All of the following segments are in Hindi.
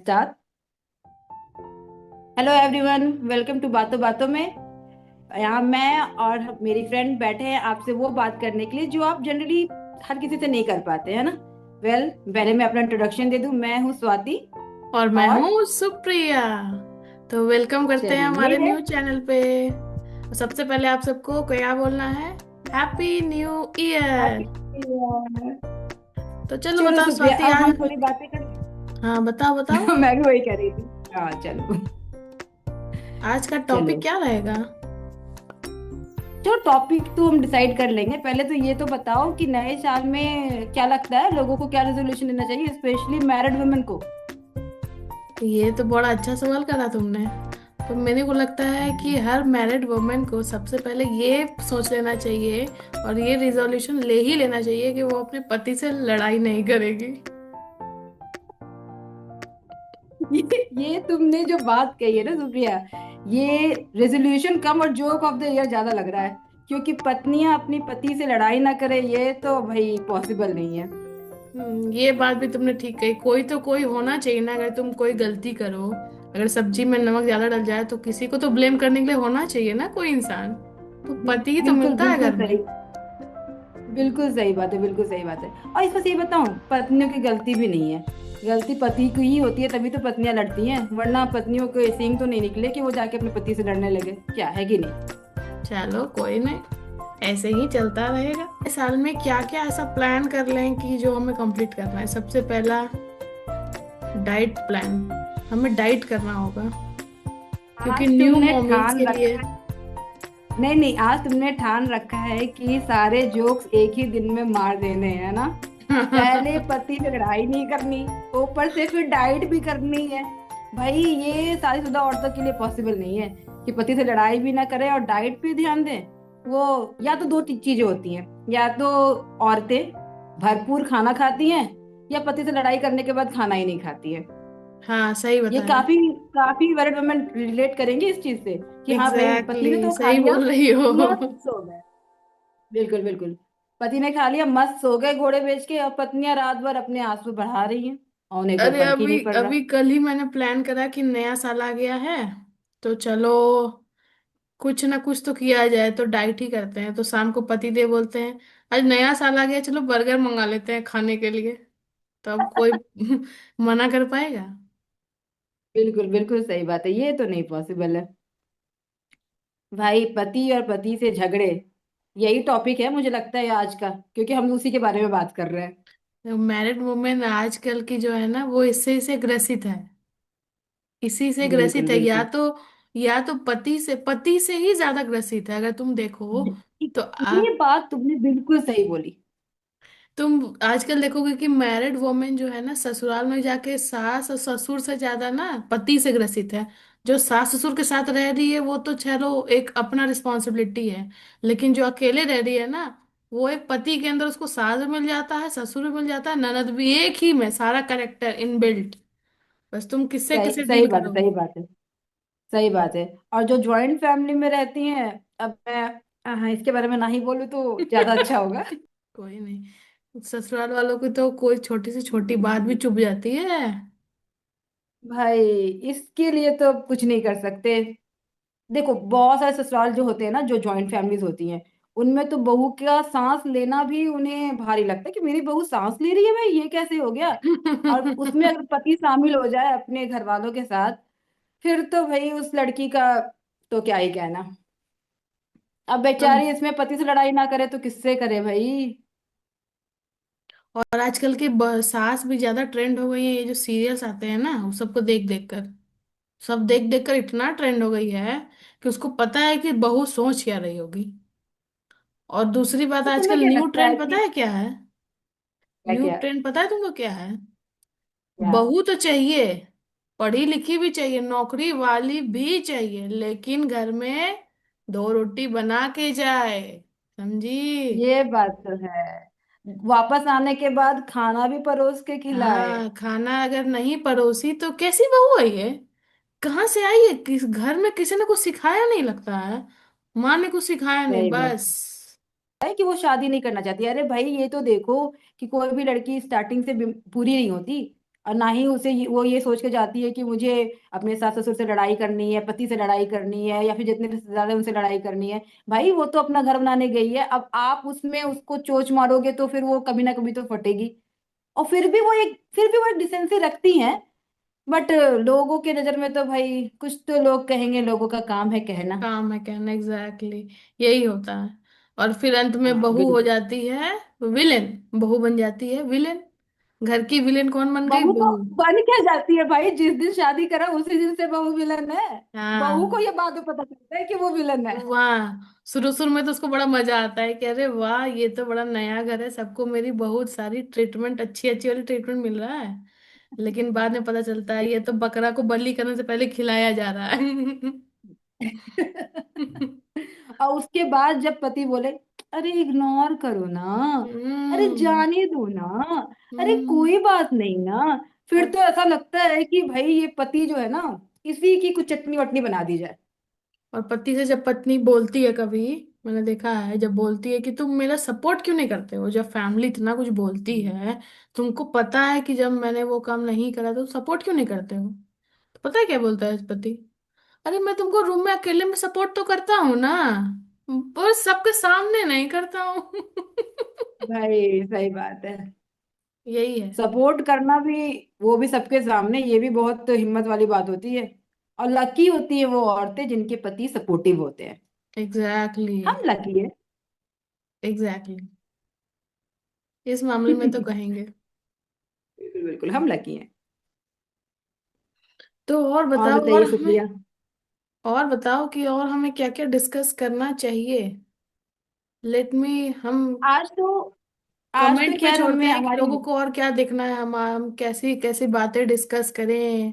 Start. Hello everyone, welcome to बातों बातों में। यहाँ मैं और मेरी फ्रेंड बैठे हैं आपसे वो बात करने के लिए जो आप जनरली हर किसी से नहीं कर पाते, है ना। पहले मैं अपना इंट्रोडक्शन दे दूं। मैं हूँ स्वाति। और मैं और हूँ सुप्रिया। तो वेलकम करते हैं चलिए, ये हमारे है न्यू चैनल पे। और सबसे पहले आप सबको क्या बोलना है? Happy new year. Happy new year. तो चलो चलो बताओ सुप्रिया, स्वाति अब हम आज। थोड़ी बातें कर। हाँ बताओ बताओ। मैं भी वही कर रही थी। हाँ चलो। आज का चलो टॉपिक क्या रहेगा? चलो, टॉपिक तो हम डिसाइड कर लेंगे। पहले तो ये तो बताओ कि नए साल में क्या लगता है लोगों को, क्या रेजोल्यूशन लेना चाहिए, स्पेशली मैरिड वुमेन को। ये तो बड़ा अच्छा सवाल करा तुमने। तो मेरे को लगता है कि हर मैरिड वुमेन को सबसे पहले ये सोच लेना चाहिए और ये रिजोल्यूशन ले ही लेना चाहिए कि वो अपने पति से लड़ाई नहीं करेगी। ये तुमने जो बात कही है ना सुप्रिया, ये रेजोल्यूशन कम और जोक ऑफ द ईयर ज्यादा लग रहा है। क्योंकि पत्नियां अपनी पति से लड़ाई ना करे, ये तो भाई पॉसिबल नहीं है। ये बात भी तुमने ठीक कही। कोई तो कोई होना चाहिए ना, अगर तुम कोई गलती करो, अगर सब्जी में नमक ज्यादा डल जाए तो किसी को तो ब्लेम करने के लिए होना चाहिए ना, कोई इंसान। तो पति ही तो बिल्कुल मिलता है बिल्कुल घर में। सही। बिल्कुल सही बात है, बिल्कुल सही बात है। और इस पर सही बताऊं, पत्नियों की गलती भी नहीं है। गलती पति की ही होती है, तभी तो पत्नियां लड़ती हैं। वरना पत्नियों को ये सींग तो नहीं निकले कि वो जाके अपने पति से लड़ने लगे, क्या है कि नहीं। चलो कोई नहीं, ऐसे ही चलता रहेगा। इस साल में क्या क्या ऐसा प्लान कर लें कि जो हमें कंप्लीट करना है। सबसे पहला, डाइट प्लान। हमें डाइट करना होगा क्योंकि आज न्यू तुमने मॉमीज ठान के लिए। रखा है। नहीं नहीं, आज तुमने ठान रखा है कि सारे जोक्स एक ही दिन में मार देने हैं ना। पहले पति से लड़ाई नहीं करनी, ऊपर से फिर डाइट भी करनी है। भाई ये शादीशुदा औरतों के लिए पॉसिबल नहीं है कि पति से लड़ाई भी ना करे और डाइट पे ध्यान दें। वो या तो दो चीजें होती हैं, या तो औरतें भरपूर खाना खाती हैं, या पति से लड़ाई करने के बाद खाना ही नहीं खाती है। हाँ सही ये बताया। काफी काफी मैरिड वुमेन रिलेट करेंगे इस चीज से कि हाँ भाई, पति ने एग्जैक्टली तो खा सही लिया, बोल रही हो। मस्त सो गए। बिल्कुल बिल्कुल। पति ने खा लिया, मस्त सो गए घोड़े बेच के, और पत्नियां रात भर अपने आंसू बढ़ा रही हैं और उन्हें कोई अरे फर्क ही अभी नहीं पड़ रहा। अभी कल ही मैंने प्लान करा कि नया साल आ गया है, तो चलो कुछ ना कुछ तो किया जाए। तो डाइट ही करते हैं। तो शाम को पति देव बोलते हैं आज नया साल आ गया, चलो बर्गर मंगा लेते हैं खाने के लिए। तो अब कोई मना कर पाएगा? बिल्कुल बिल्कुल सही बात है, ये तो नहीं पॉसिबल है। भाई पति और पति से झगड़े, यही टॉपिक है मुझे लगता है आज का, क्योंकि हम उसी के बारे में बात कर रहे हैं। मैरिड वुमेन आजकल की जो है ना, वो इससे इसे ग्रसित है। इसी से बिल्कुल ग्रसित है, बिल्कुल। या तो पति से ही ज्यादा ग्रसित है अगर तुम देखो। तो ये बात तुमने बिल्कुल सही बोली। तुम आजकल देखोगे कि मैरिड वुमेन जो है ना, ससुराल में जाके सास और ससुर से ज्यादा ना पति से ग्रसित है। जो सास ससुर के साथ रह रही है वो तो चलो एक अपना रिस्पॉन्सिबिलिटी है, लेकिन जो अकेले रह रही है ना, वो एक पति के अंदर उसको सास भी मिल जाता है, ससुर भी मिल जाता है, ननद भी, एक ही में सारा करेक्टर इनबिल्ट। बस तुम किससे सही किसे सही डील बात है, करोगे। सही बात है। सही बात है। और जो जॉइंट फैमिली में रहती हैं, अब मैं, हाँ, इसके बारे में ना ही बोलूँ तो ज्यादा अच्छा होगा। कोई नहीं, ससुराल वालों की तो कोई छोटी से छोटी बात भी चुप जाती है। भाई इसके लिए तो कुछ नहीं कर सकते। देखो, बहुत सारे ससुराल जो होते हैं ना, जो जॉइंट फैमिलीज होती हैं, उनमें तो बहू का सांस लेना भी उन्हें भारी लगता है कि मेरी बहू सांस ले रही है, भाई ये कैसे हो गया। और उसमें अगर पति शामिल हो जाए अपने घर वालों के साथ, फिर तो भाई उस लड़की का तो क्या ही कहना। अब अब बेचारी इसमें पति से लड़ाई ना करे तो किससे करे भाई। और आजकल के सास भी ज्यादा ट्रेंड हो गई है। ये जो सीरियल्स आते हैं ना, वो सबको देख देख कर, सब देख देख कर इतना ट्रेंड हो गई है कि उसको पता है कि बहू सोच क्या रही होगी। और दूसरी बात, तो तुम्हें आजकल क्या न्यू लगता है ट्रेंड पता कि है क्या है? क्या न्यू क्या ट्रेंड पता है तुमको क्या है? क्या। बहू तो चाहिए, पढ़ी लिखी भी चाहिए, नौकरी वाली भी चाहिए, लेकिन घर में दो रोटी बना के जाए। समझी? ये बात तो है, वापस आने के बाद खाना भी परोस के खिलाए। हाँ, खाना अगर नहीं परोसी तो कैसी बहू है ये? कहाँ से आई है? किस घर में किसी ने कुछ सिखाया नहीं लगता है। माँ ने कुछ सिखाया नहीं सही बात बस। है कि वो शादी नहीं करना चाहती। अरे भाई ये तो देखो कि कोई भी लड़की स्टार्टिंग से पूरी नहीं होती। और ना ही उसे वो ये सोच के जाती है कि मुझे अपने सास ससुर से लड़ाई करनी है, पति से लड़ाई करनी है, या फिर जितने रिश्तेदार हैं उनसे लड़ाई करनी है। भाई वो तो अपना घर बनाने गई है, अब आप उसमें उसको चोच मारोगे तो फिर वो कभी ना कभी तो फटेगी। और फिर भी वो एक डिसेंसी रखती हैं। बट लोगों के नजर में तो भाई कुछ तो लोग कहेंगे, लोगों का काम है कहना। काम है कहना, एग्जैक्टली यही होता है। और फिर अंत में हाँ बहू हो बिल्कुल। जाती है विलेन, बहू बन जाती है विलेन। घर की विलेन कौन बन गई? बहू तो बहू। बन क्या जाती है भाई, जिस दिन शादी करा उसी दिन से बहू विलन है। बहू को हाँ। ये बाद में पता चलता है कि वो विलन है। वाह, शुरू शुरू में तो उसको बड़ा मजा आता है कि अरे वाह ये तो बड़ा नया घर है, सबको मेरी बहुत सारी ट्रीटमेंट, अच्छी अच्छी वाली ट्रीटमेंट मिल रहा है। लेकिन बाद में पता चलता है ये तो बकरा को बलि करने से पहले खिलाया जा रहा है। और उसके बाद जब पति बोले, अरे इग्नोर करो ना, अरे हम्म। जाने दो ना, अरे हम्म। कोई बात नहीं ना, फिर और तो ऐसा लगता है कि भाई ये पति जो है ना, इसी की कुछ चटनी वटनी बना दी जाए। और पति से जब पत्नी बोलती है कभी, मैंने देखा है जब बोलती है कि तुम मेरा सपोर्ट क्यों नहीं करते हो, जब फैमिली इतना कुछ बोलती हम्म। है, तुमको पता है कि जब मैंने वो काम नहीं करा तो सपोर्ट क्यों नहीं करते हो, तो पता है क्या बोलता है पति? अरे मैं तुमको रूम में अकेले में सपोर्ट तो करता हूँ ना, बस सबके सामने नहीं करता हूँ। भाई सही बात है। यही है। सपोर्ट करना भी, वो भी सबके सामने, ये भी बहुत हिम्मत वाली बात होती है। और लकी होती है वो औरतें जिनके पति सपोर्टिव होते हैं। एग्जैक्टली। हम लकी है। एग्जैक्टली। इस मामले में तो कहेंगे। बिल्कुल बिल्कुल, हम लकी हैं। तो और और बताओ, और बताइए हमें, सुप्रिया। और बताओ कि और हमें क्या क्या डिस्कस करना चाहिए। लेट मी, हम आज तो आज तो कमेंट पे खैर छोड़ते हमें हैं कि हमारी लोगों को और क्या देखना है, हम कैसी कैसी बातें डिस्कस करें,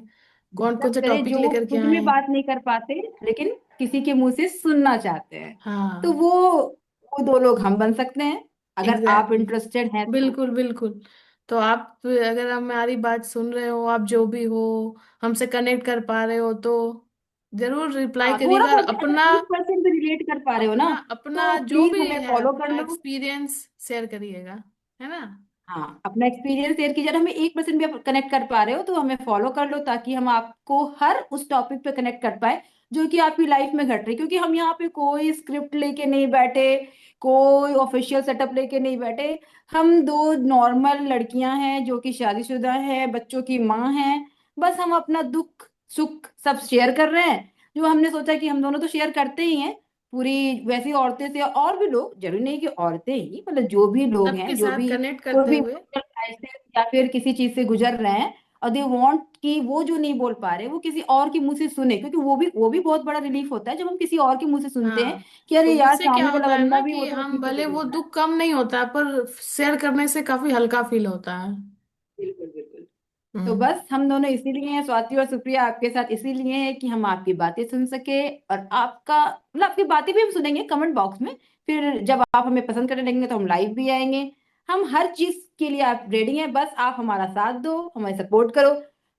कौन कौन डिस्कस से करें टॉपिक जो लेकर के खुद में आए। बात नहीं कर पाते, लेकिन किसी के मुंह से सुनना चाहते हैं। तो हाँ। वो दो लोग हम बन सकते हैं, अगर आप एग्जैक्टली। इंटरेस्टेड हैं तो। बिल्कुल बिल्कुल। तो आप अगर हमारी बात सुन रहे हो, आप जो भी हो, हमसे कनेक्ट कर पा रहे हो तो जरूर रिप्लाई हाँ थोड़ा करिएगा, और बहुत भी, अगर अपना, 1% भी रिलेट कर पा रहे हो ना, अपना तो जो प्लीज भी हमें है फॉलो कर अपना लो। एक्सपीरियंस शेयर करिएगा, है ना? हाँ अपना एक्सपीरियंस शेयर कीजिए। अगर हमें 1% भी आप कनेक्ट कर पा रहे हो तो हमें फॉलो कर लो, ताकि हम आपको हर उस टॉपिक पे कनेक्ट कर पाए जो कि आपकी लाइफ में घट रही। क्योंकि हम यहाँ पे कोई स्क्रिप्ट लेके नहीं बैठे, कोई ऑफिशियल सेटअप लेके नहीं बैठे। हम दो नॉर्मल लड़कियां हैं जो कि शादीशुदा हैं, बच्चों की माँ हैं। बस हम अपना दुख सुख सब शेयर कर रहे हैं, जो हमने सोचा कि हम दोनों तो शेयर करते ही हैं। पूरी वैसी औरतें से, और भी लोग, जरूरी नहीं कि औरतें ही, मतलब जो भी लोग हैं, सबके जो साथ भी कनेक्ट कोई करते भी हुए। क्राइसिस या फिर किसी चीज से गुजर रहे हैं, और दे वांट कि वो जो नहीं बोल पा रहे वो किसी और के मुंह से सुने। क्योंकि वो भी बहुत बड़ा रिलीफ होता है जब हम किसी और के मुंह से सुनते हैं हाँ। कि अरे यार उससे क्या सामने वाला होता है बंदा ना भी वो कि तो हम तकलीफ से भले, वो गुजर रहा है। दुख कम नहीं होता है पर शेयर करने से काफी हल्का फील होता है। बिल्कुल बिल्कुल। तो हम्म। बस हम दोनों इसीलिए हैं, स्वाति और सुप्रिया आपके साथ इसीलिए है कि हम आपकी बातें सुन सके। और आपका मतलब आपकी बातें भी हम सुनेंगे कमेंट बॉक्स में। फिर जब आप हमें पसंद करने लगेंगे तो हम लाइव भी आएंगे। हम हर चीज के लिए आप रेडी हैं, बस आप हमारा साथ दो, हमें सपोर्ट करो।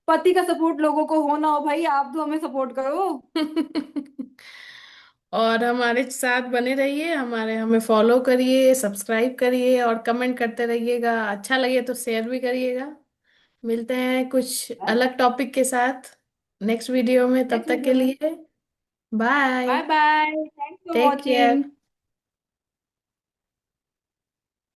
पति का सपोर्ट लोगों को हो ना हो भाई, आप तो हमें सपोर्ट करो। और हमारे साथ बने रहिए, हमारे, हमें फॉलो करिए, सब्सक्राइब करिए और कमेंट करते रहिएगा, अच्छा लगे तो शेयर भी करिएगा। मिलते हैं कुछ अलग टॉपिक के साथ नेक्स्ट वीडियो में, तब नेक्स्ट तक के वीडियो में। लिए bye. Bye bye, thanks for take care. Watching.